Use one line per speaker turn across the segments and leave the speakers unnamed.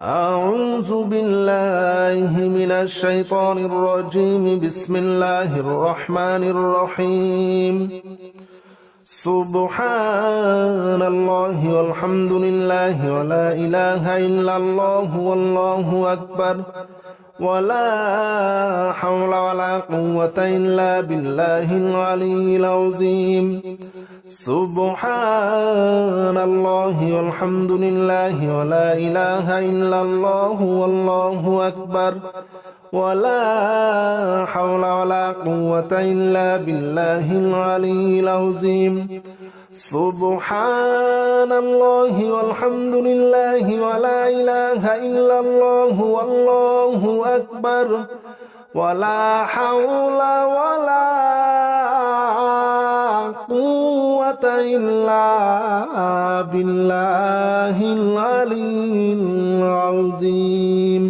أعوذ بالله من الشيطان الرجيم. بسم الله الرحمن الرحيم. سبحان الله والحمد لله ولا إله إلا الله والله أكبر ولا حول ولا قوة إلا بالله العلي العظيم. سبحان الله والحمد لله ولا إله إلا الله والله أكبر ولا حول ولا قوة إلا بالله العلي العظيم. سبحان الله والحمد لله ولا إله إلا الله والله أكبر ولا حول ولا قوة إلا بالله العلي العظيم.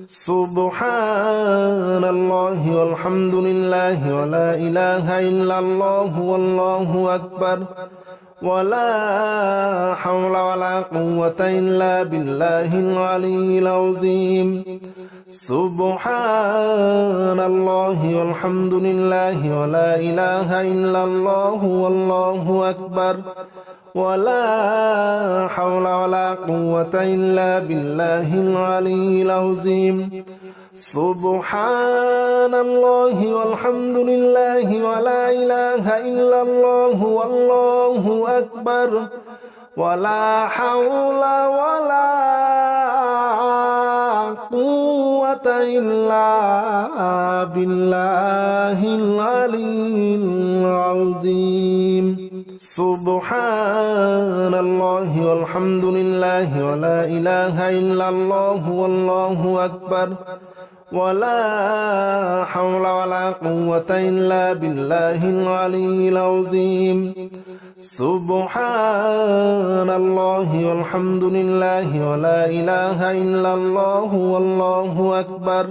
سبحان الله والحمد لله ولا إله إلا الله والله أكبر ولا حول ولا قوة إلا بالله العلي العظيم. سبحان الله والحمد لله ولا إله إلا الله والله أكبر ولا حول ولا قوة إلا بالله العلي العظيم. سبحان الله والحمد لله ولا إله إلا الله والله أكبر ولا حول ولا قوة إلا بالله العلي العظيم. سبحان الله والحمد لله ولا إله إلا الله والله أكبر ولا حول ولا قوة إلا بالله العلي العظيم. سبحان الله والحمد لله ولا إله إلا الله والله أكبر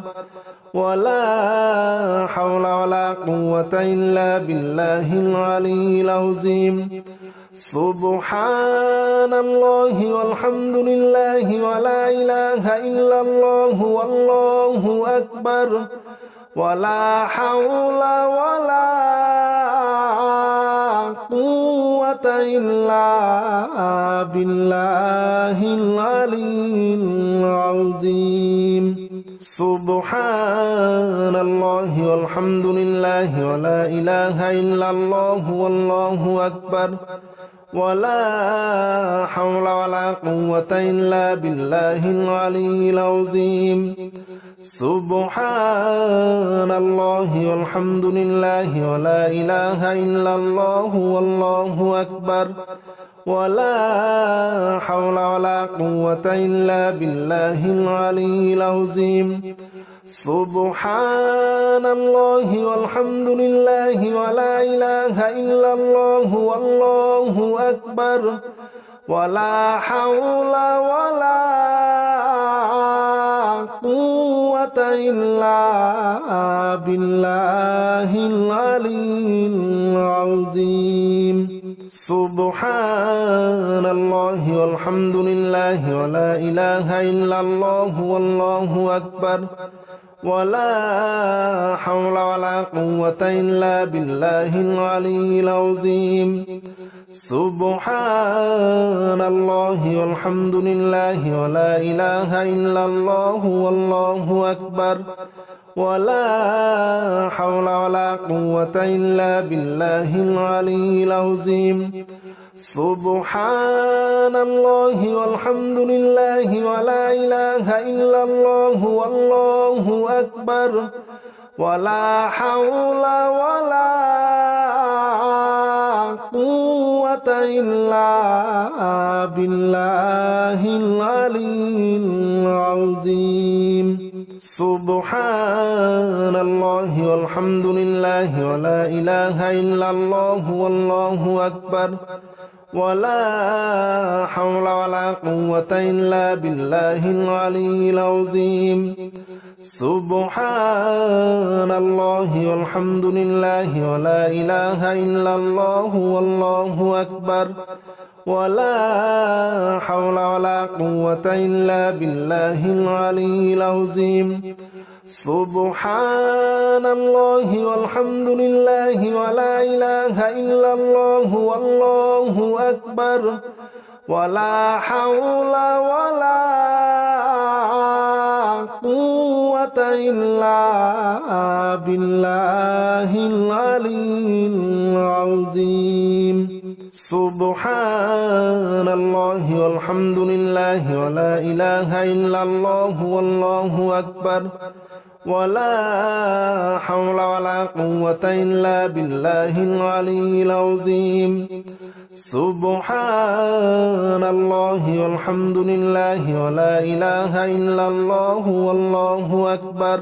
ولا حول ولا قوة إلا بالله العلي العظيم. سبحان الله والحمد لله ولا إله إلا الله والله أكبر ولا حول ولا قوة إلا بالله العلي العظيم. سبحان الله والحمد لله ولا إله إلا الله والله أكبر ولا حول ولا قوة إلا بالله العلي العظيم. سبحان الله والحمد لله ولا إله إلا الله والله أكبر ولا حول ولا قوة إلا بالله العلي العظيم. سبحان الله والحمد لله ولا إله إلا الله والله أكبر ولا حول ولا قوة إلا بالله العلي العظيم. سبحان الله والحمد لله ولا إله إلا الله والله أكبر ولا حول ولا قوة إلا بالله العلي العظيم. سبحان الله والحمد لله ولا إله إلا الله والله أكبر ولا حول ولا قوة إلا بالله العلي العظيم. سبحان الله والحمد لله ولا إله إلا الله والله أكبر ولا حول ولا قوة إلا بالله العلي العظيم. سبحان الله والحمد لله ولا إله إلا الله والله أكبر ولا حول ولا قوة إلا بالله العلي العظيم. سبحان الله والحمد لله ولا إله إلا الله والله أكبر ولا حول ولا قوة إلا بالله العلي العظيم سبحان الله والحمد لله ولا إله إلا الله والله أكبر ولا حول ولا قوة إلا بالله العلي العظيم سبحان الله والحمد لله ولا إله إلا الله والله أكبر ولا حول ولا قوة إلا بالله العلي العظيم سبحان الله والحمد لله ولا إله إلا الله والله أكبر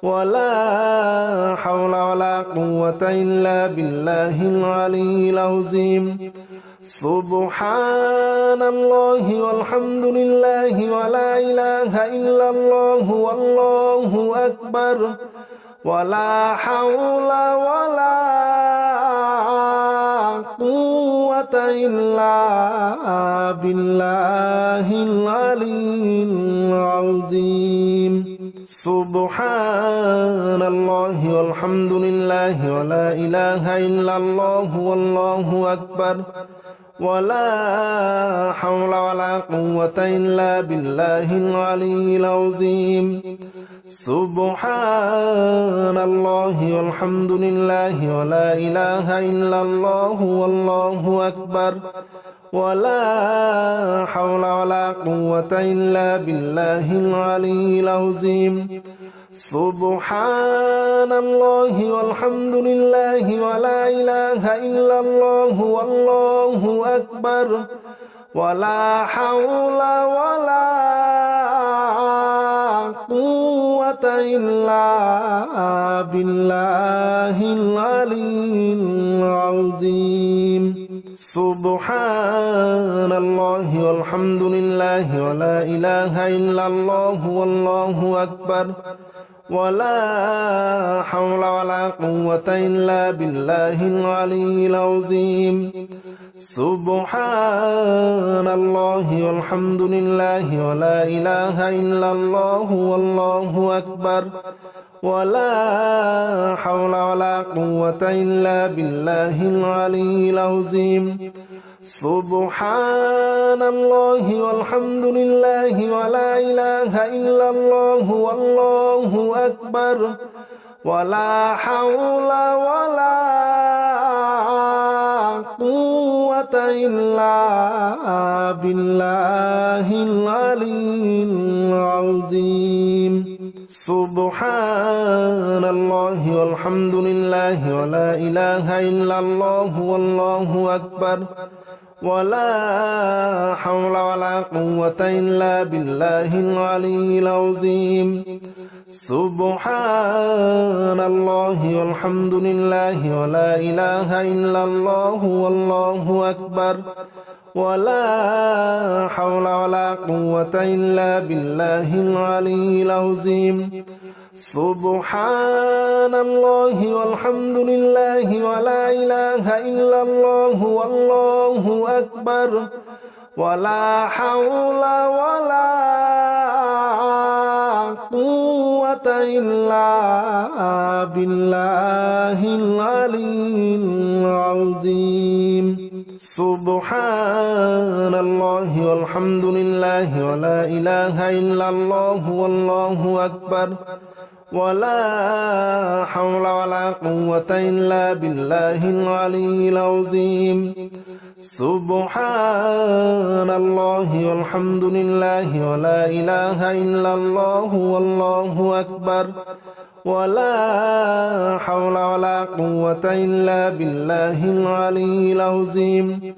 ولا حول ولا قوة إلا بالله العلي العظيم سبحان الله والحمد لله ولا إله إلا الله والله أكبر ولا حول ولا قوة إلا بالله العلي العظيم سبحان الله والحمد لله ولا إله إلا الله والله أكبر ولا حول ولا قوة إلا بالله العلي العظيم سبحان الله والحمد لله ولا إله إلا الله والله أكبر ولا حول ولا قوة إلا بالله العلي العظيم سبحان الله والحمد لله ولا إله إلا الله والله أكبر ولا حول ولا قوة إلا بالله العلي العظيم سبحان الله والحمد لله ولا إله إلا الله والله أكبر ولا حول ولا قوة إلا بالله العلي العظيم سبحان الله والحمد لله ولا إله إلا الله والله أكبر ولا حول ولا قوة إلا بالله العلي العظيم سبحان الله والحمد لله ولا إله إلا الله والله أكبر ولا حول ولا قوة إلا بالله العلي العظيم سبحان الله والحمد لله ولا إله إلا الله والله أكبر ولا حول ولا قوة إلا بالله العلي العظيم سبحان الله والحمد لله ولا إله إلا الله والله أكبر ولا حول ولا قوة إلا بالله العلي العظيم سبحان الله والحمد لله ولا إله إلا الله والله أكبر ولا حول ولا قوة إلا بالله العلي العظيم سبحان الله والحمد لله ولا إله إلا الله والله أكبر ولا حول ولا قوة إلا بالله العلي العظيم سبحان الله والحمد لله ولا إله إلا الله والله أكبر ولا حول ولا قوة إلا بالله العلي العظيم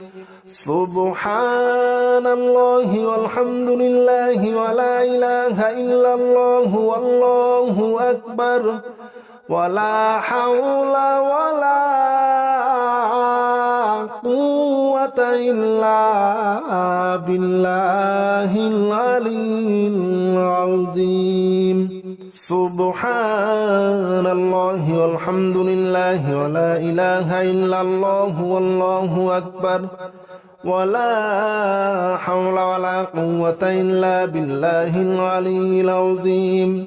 سبحان الله والحمد لله ولا إله إلا الله والله أكبر ولا حول ولا قوة إلا بالله العلي العظيم سبحان الله والحمد لله ولا إله إلا الله والله أكبر ولا حول ولا قوة إلا بالله العلي العظيم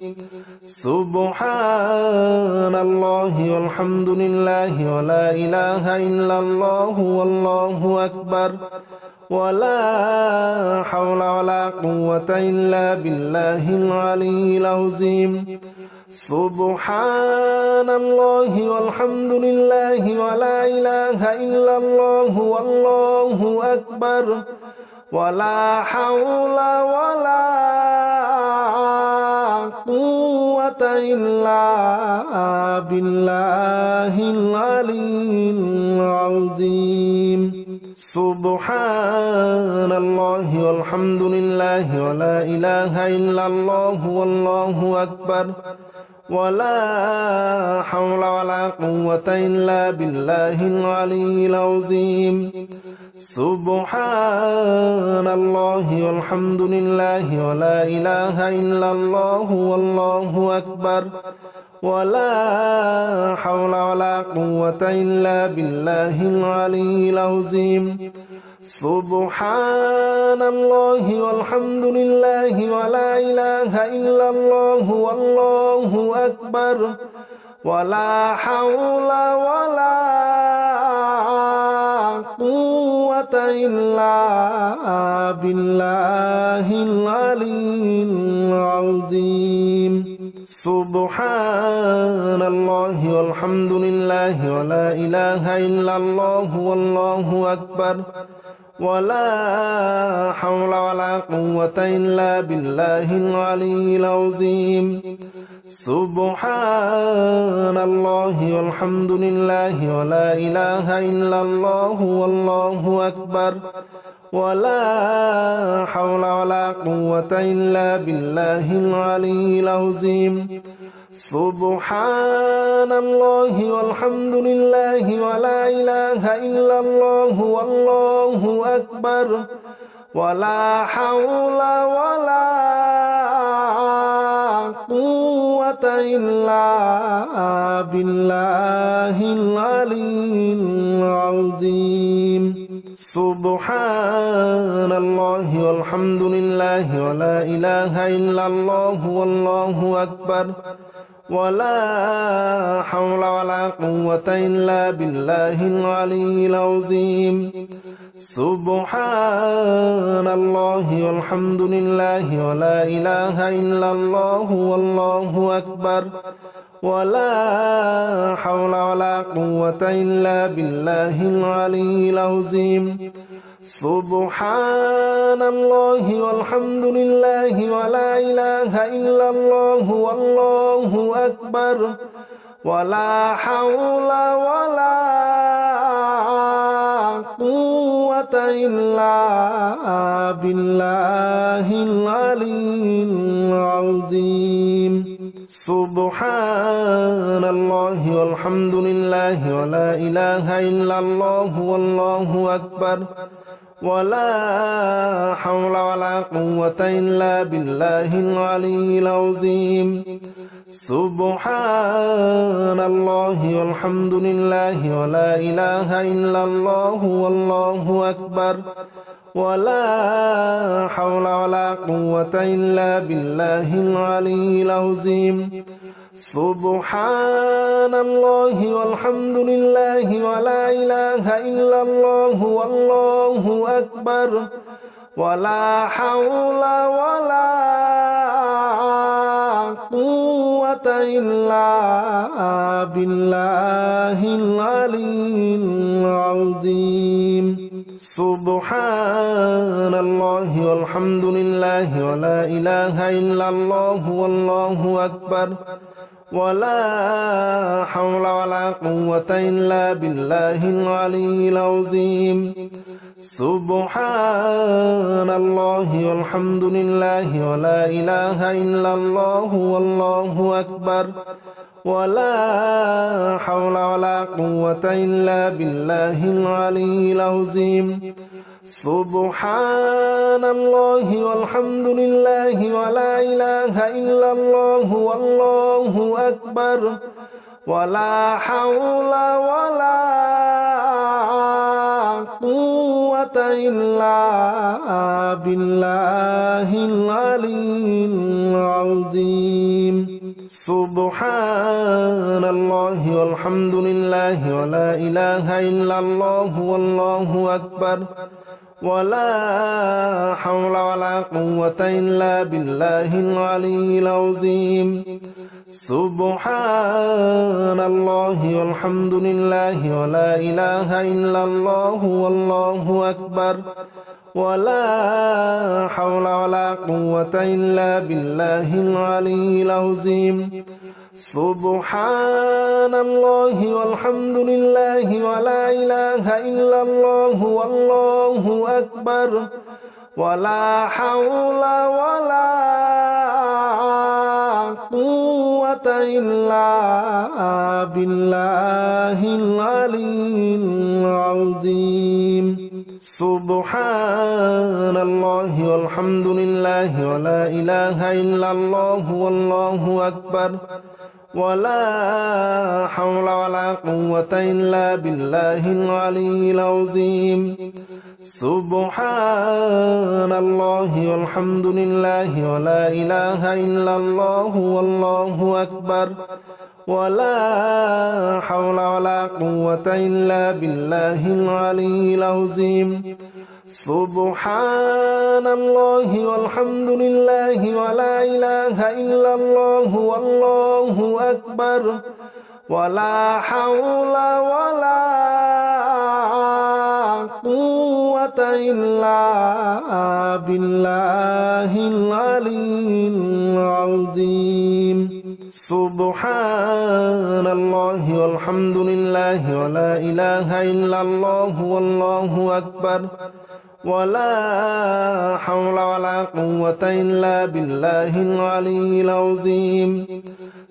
سبحان الله والحمد لله ولا إله إلا الله والله أكبر ولا حول ولا قوة إلا بالله العلي العظيم سبحان الله والحمد لله ولا إله إلا الله والله أكبر ولا حول ولا قوة إلا بالله العلي العظيم سبحان الله والحمد لله ولا إله إلا الله والله أكبر ولا حول ولا قوة إلا بالله العلي العظيم سبحان الله والحمد لله ولا إله إلا الله والله أكبر ولا حول ولا قوة إلا بالله العلي العظيم سبحان الله والحمد لله ولا إله إلا الله والله أكبر ولا حول ولا قوة إلا بالله العلي العظيم سبحان الله والحمد لله ولا إله إلا الله والله أكبر ولا حول ولا قوة إلا بالله العلي العظيم سبحان الله والحمد لله ولا إله إلا الله والله أكبر ولا حول ولا قوة إلا بالله العلي العظيم سبحان الله والحمد لله ولا إله إلا الله والله أكبر ولا حول ولا قوة إلا بالله العلي العظيم سبحان الله والحمد لله ولا إله إلا الله والله أكبر ولا حول ولا قوة إلا بالله العلي العظيم سبحان الله والحمد لله ولا إله إلا الله والله أكبر ولا حول ولا قوة إلا بالله العلي العظيم سبحان الله والحمد لله ولا إله إلا الله والله أكبر ولا حول ولا قوة إلا بالله العلي العظيم سبحان الله والحمد لله ولا إله إلا الله والله أكبر ولا حول ولا قوة إلا بالله العلي العظيم سبحان الله والحمد لله ولا إله إلا الله والله أكبر ولا حول ولا قوة إلا بالله العلي العظيم سبحان الله والحمد لله ولا إله إلا الله والله أكبر ولا حول ولا قوة إلا بالله العلي العظيم سبحان الله والحمد لله ولا إله إلا الله والله أكبر ولا حول ولا قوة إلا بالله العلي العظيم سبحان الله والحمد لله ولا إله إلا الله والله أكبر ولا حول ولا قوة إلا بالله العلي العظيم سبحان الله والحمد لله ولا إله إلا الله والله أكبر ولا حول ولا قوة قوة إلا بالله العلي العظيم سبحان الله والحمد لله ولا إله إلا الله والله أكبر ولا حول ولا قوة إلا بالله العلي العظيم سبحان الله والحمد لله ولا إله إلا الله والله أكبر ولا حول ولا قوة إلا بالله العلي العظيم سبحان الله والحمد لله ولا إله إلا الله والله أكبر ولا حول ولا قوة إلا بالله العلي العظيم سبحان الله والحمد لله ولا إله إلا الله والله أكبر ولا حول ولا قوة إلا بالله العلي العظيم سبحان الله والحمد لله ولا إله إلا الله والله أكبر ولا حول ولا قوة إلا بالله العلي العظيم سبحان الله والحمد لله ولا إله إلا الله والله أكبر ولا حول ولا قوة إلا بالله العلي العظيم سبحان الله والحمد لله ولا إله إلا الله والله أكبر ولا حول ولا قوة إلا بالله العلي العظيم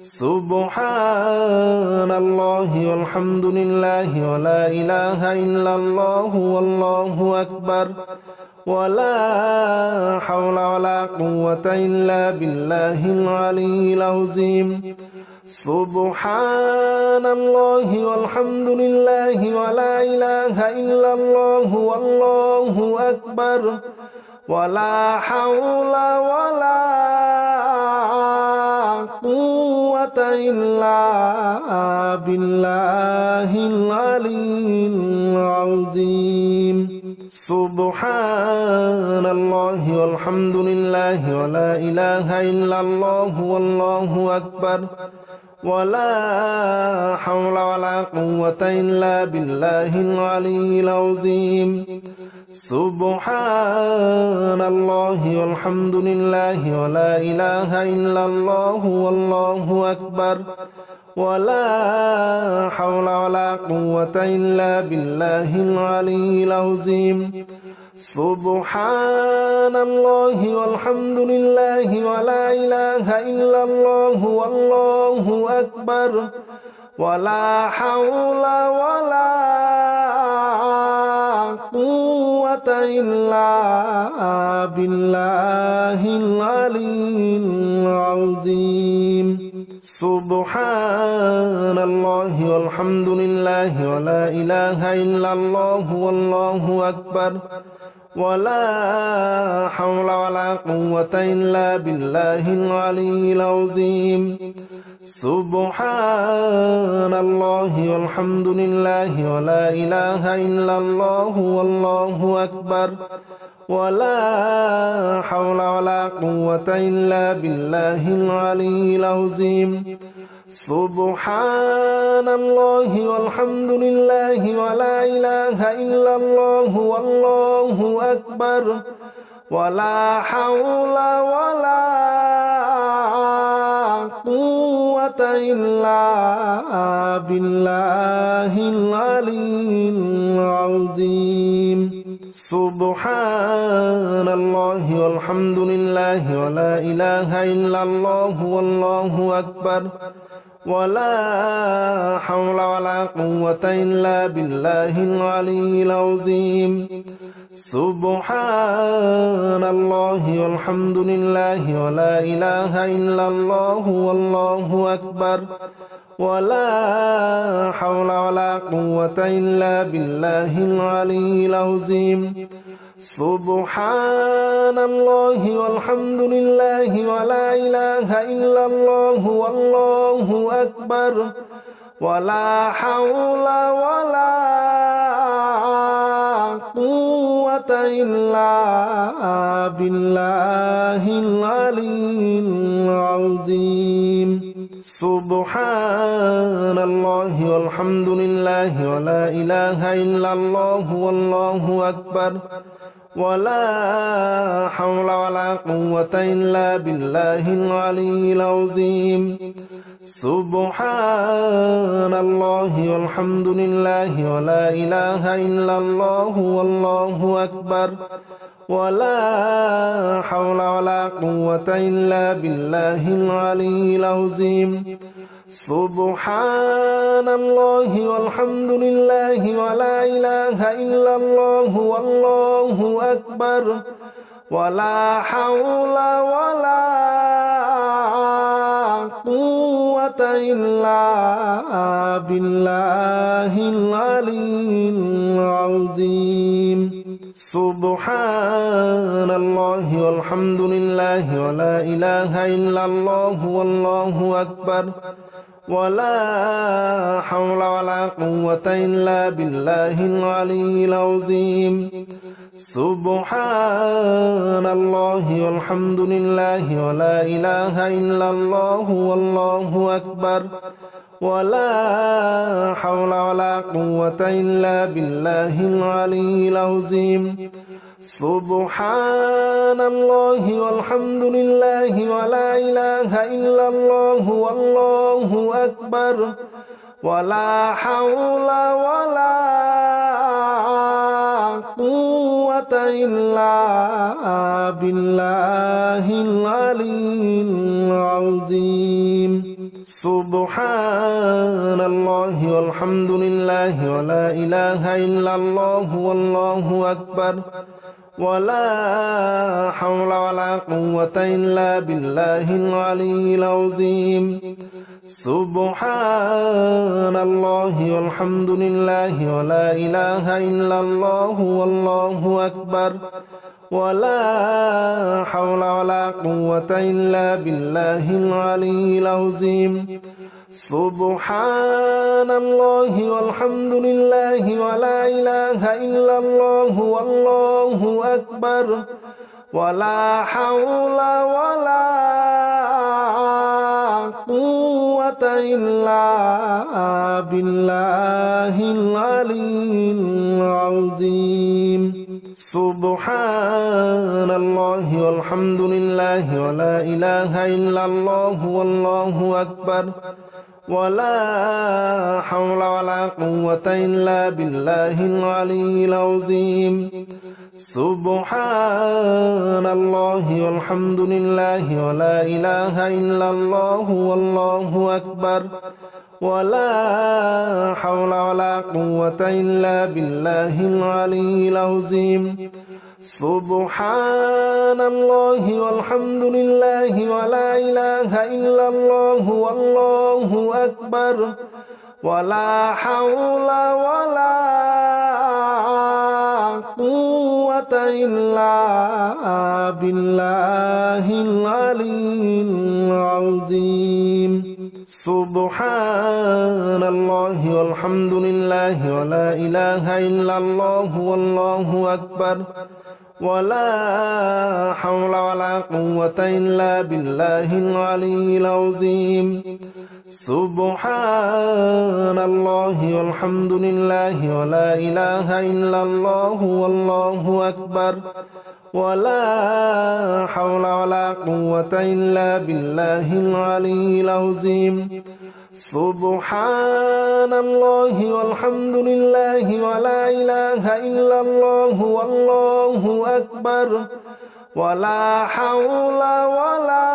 سبحان الله والحمد لله ولا إله إلا الله والله أكبر ولا حول ولا قوة إلا بالله العلي العظيم سبحان الله والحمد لله ولا إله إلا الله والله أكبر ولا حول ولا قوة إلا بالله العلي العظيم سبحان الله والحمد لله ولا إله إلا الله والله أكبر ولا حول ولا قوة إلا بالله العلي العظيم سبحان الله والحمد لله ولا إله إلا الله والله أكبر ولا حول ولا قوة إلا بالله العلي العظيم سبحان الله والحمد لله ولا إله إلا الله والله أكبر ولا حول ولا قوة إلا بالله العلي العظيم سبحان الله والحمد لله ولا إله إلا الله والله أكبر ولا حول ولا قوة إلا بالله العلي العظيم سبحان الله والحمد لله ولا إله إلا الله والله أكبر ولا حول ولا قوة إلا بالله العلي العظيم سبحان الله والحمد لله ولا إله إلا الله والله أكبر ولا حول ولا قوة إلا بالله العلي العظيم سبحان الله والحمد لله ولا إله إلا الله والله أكبر ولا حول ولا قوة إلا بالله العلي العظيم سبحان الله والحمد لله ولا إله إلا الله والله أكبر ولا حول ولا قوة إلا بالله العلي العظيم سبحان الله والحمد لله ولا إله إلا الله والله أكبر ولا حول ولا قوة إلا بالله العلي العظيم سبحان الله والحمد لله ولا إله إلا الله والله أكبر ولا حول ولا قوة إلا بالله العلي العظيم سبحان الله والحمد لله ولا إله إلا الله والله أكبر ولا حول ولا قوة إلا بالله العلي العظيم سبحان الله والحمد لله ولا إله إلا الله والله أكبر ولا حول ولا قوة إلا بالله العلي العظيم سبحان الله والحمد لله ولا إله إلا الله والله أكبر ولا حول ولا قوة إلا بالله العلي العظيم سبحان الله والحمد لله ولا إله إلا الله والله أكبر ولا حول ولا قوة إلا بالله العلي العظيم سبحان الله والحمد لله ولا إله إلا الله والله أكبر ولا حول ولا قوة إلا بالله العلي العظيم سبحان الله والحمد لله ولا إله إلا الله والله أكبر ولا حول ولا قوة إلا بالله العلي العظيم سبحان الله والحمد لله ولا إله إلا الله والله أكبر ولا حول ولا قوة إلا بالله العلي العظيم سبحان الله والحمد لله ولا إله إلا الله والله أكبر ولا حول ولا قوة إلا بالله العلي العظيم سبحان الله والحمد لله ولا إله إلا الله والله أكبر ولا حول ولا قوة إلا بالله العلي العظيم سبحان الله والحمد لله ولا إله إلا الله والله أكبر ولا حول ولا قوة إلا بالله العلي العظيم سبحان الله والحمد لله ولا إله إلا الله والله أكبر ولا حول ولا قوة إلا بالله العلي العظيم سبحان الله والحمد لله ولا إله إلا الله والله أكبر ولا حول ولا قوة إلا بالله العلي العظيم سبحان الله والحمد لله ولا إله إلا الله والله أكبر ولا حول ولا قوة إلا بالله العلي العظيم سبحان الله والحمد لله ولا إله إلا الله والله أكبر ولا حول ولا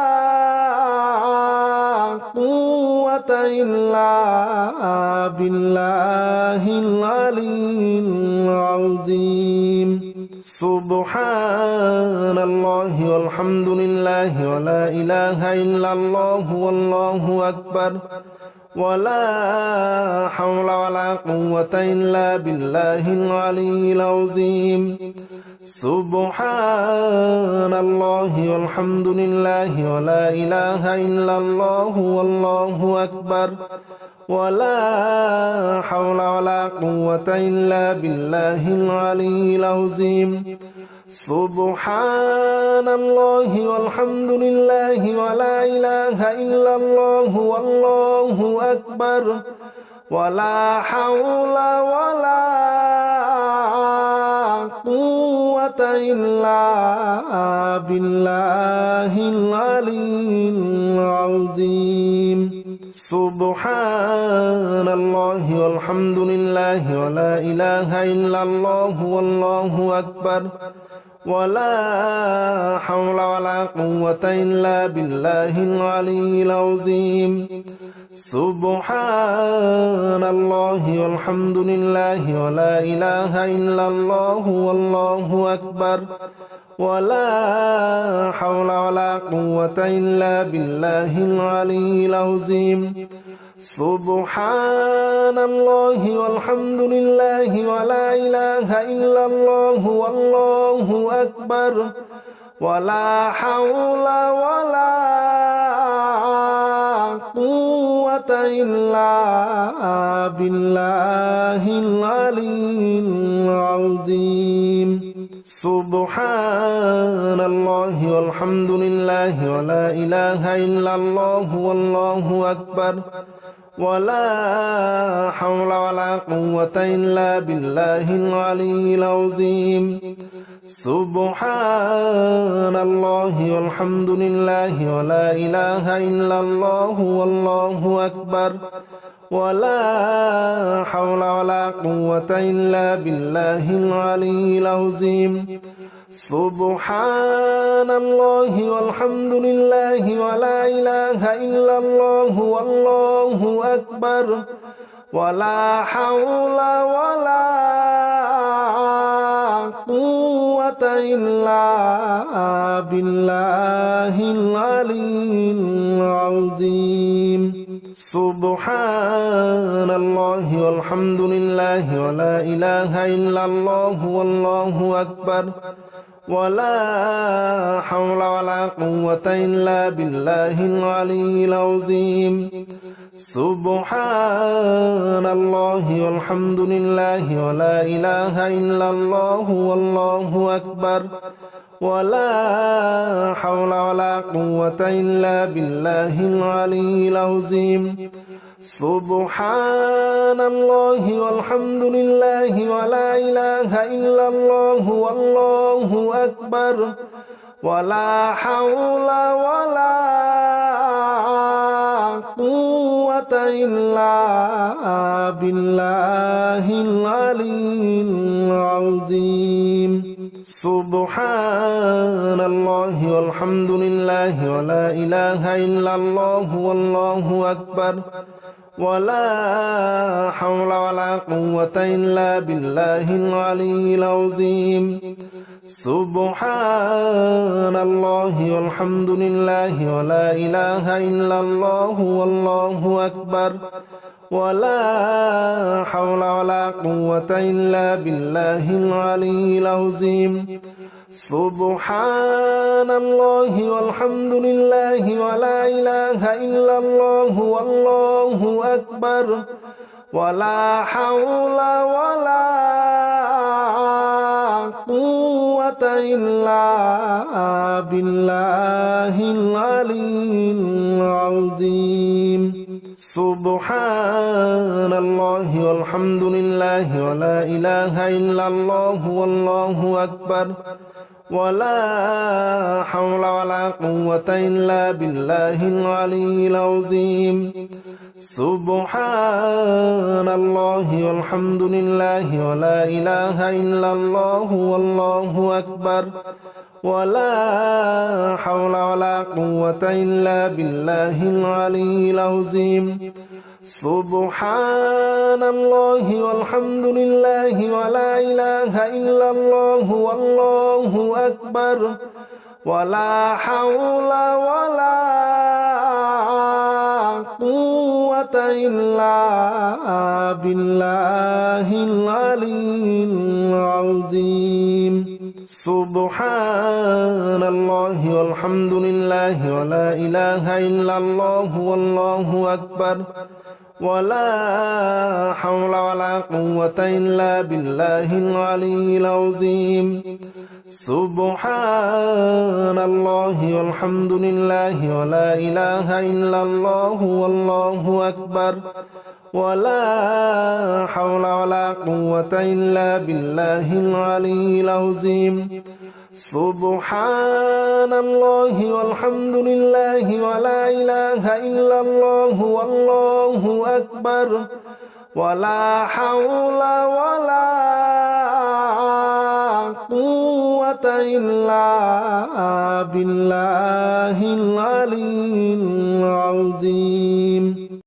قوة إلا بالله العلي العظيم سبحان الله والحمد لله ولا إله إلا الله والله أكبر ولا حول ولا قوة إلا بالله العلي العظيم سبحان الله والحمد لله ولا إله إلا الله والله أكبر ولا حول ولا قوة إلا بالله العلي العظيم سبحان الله والحمد لله ولا إله إلا الله والله أكبر ولا حول ولا قوة إلا بالله العلي العظيم سبحان الله والحمد لله ولا إله إلا الله والله أكبر ولا حول ولا قوة إلا بالله العلي العظيم سبحان الله والحمد لله ولا إله إلا الله والله أكبر ولا حول ولا قوة إلا بالله العلي العظيم سبحان الله والحمد لله ولا إله إلا الله والله أكبر ولا حول ولا قوة إلا بالله العلي العظيم سبحان الله والحمد لله ولا إله إلا الله والله أكبر ولا حول ولا قوة إلا بالله العلي العظيم سبحان الله والحمد لله ولا إله إلا الله والله أكبر ولا حول ولا قوة إلا بالله العلي العظيم سبحان الله والحمد لله ولا إله إلا الله والله أكبر ولا حول ولا قوة إلا بالله العلي العظيم سبحان الله والحمد لله ولا إله إلا الله والله أكبر ولا حول ولا قوة إلا بالله العلي العظيم سبحان الله والحمد لله ولا إله إلا الله والله أكبر ولا حول ولا قوة إلا بالله العلي العظيم سبحان الله والحمد لله ولا إله إلا الله والله أكبر ولا حول ولا قوة إلا بالله العلي العظيم سبحان الله والحمد لله ولا إله إلا الله والله أكبر ولا حول ولا قوة إلا بالله العلي العظيم سبحان الله والحمد لله ولا إله إلا الله والله أكبر ولا حول ولا قوة إلا بالله العلي العظيم سبحان الله والحمد لله ولا إله إلا الله والله أكبر ولا حول ولا قوة إلا بالله العلي العظيم سبحان الله والحمد لله ولا إله إلا الله والله أكبر ولا حول ولا قوة إلا بالله العلي العظيم سبحان الله والحمد لله ولا إله إلا الله والله أكبر ولا حول ولا قوة إلا بالله العلي العظيم سبحان الله والحمد لله ولا إله إلا الله والله أكبر ولا حول ولا قوة إلا بالله العلي العظيم سبحان الله والحمد لله ولا إله إلا الله والله أكبر ولا حول ولا قوة إلا بالله العلي العظيم سبحان الله والحمد لله ولا إله إلا الله والله أكبر ولا حول ولا قوة إلا بالله العلي العظيم سبحان الله والحمد لله ولا إله إلا الله والله أكبر ولا حول ولا قوة إلا بالله العلي